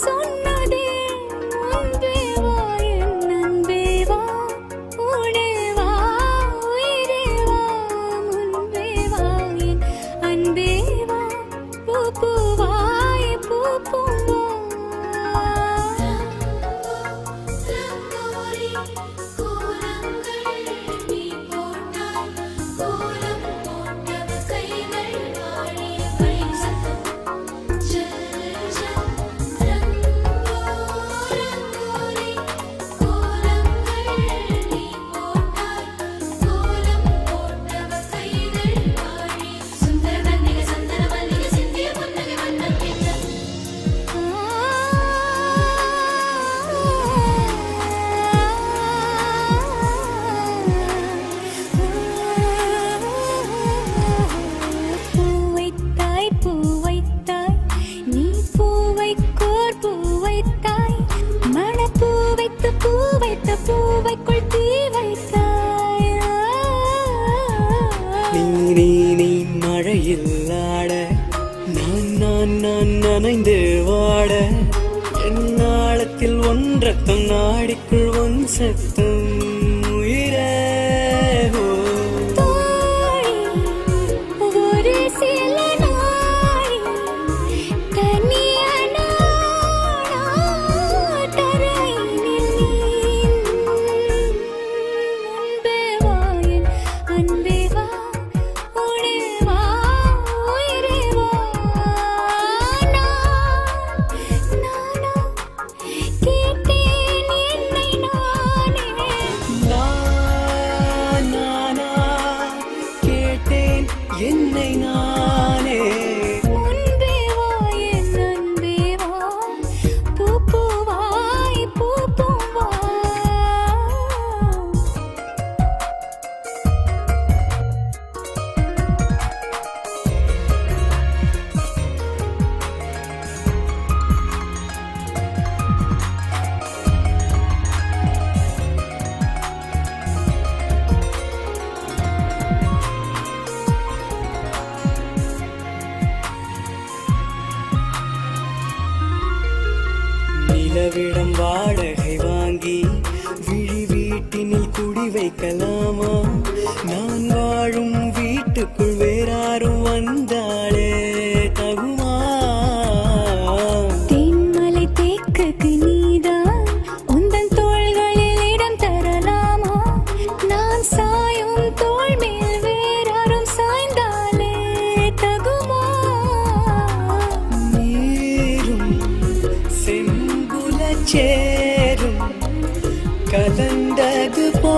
சொன்னதே அன்பே வா என் அன்பே வா உடே வா உயிரே வா முன்பே வா என் அன்பே வா பூவாய் பூவா பூவைக்குள் தீ வைத்தாய் நீ மழையில் ஆட நான் நனைந்து வாட என் நாளத்தில் ஒன்றத்தம் நாடிக்குள் ஒன் சத்தம் உயிரே ஒரு சில நாள் தனியான என்னை நானே முன்பே வா என் அன்பே வா பூவாய் பூவா நிலவிடம் வாடகை வாங்கி விழி வீட்டினில் குடி வைக்கலாமா நான் வாழும் வீட்டுக்குள் வேறாரும் வந்தாளே தகுமா தென்மலை தேக்குக்கு நீதான் உந்தன் தோள்களில் இடம் தரலாமா நான் சாயும் தோள் மேல் வேறாரும் சாய்ந்தாலே தகுமா நீரும் சேரும் கலந்தது போ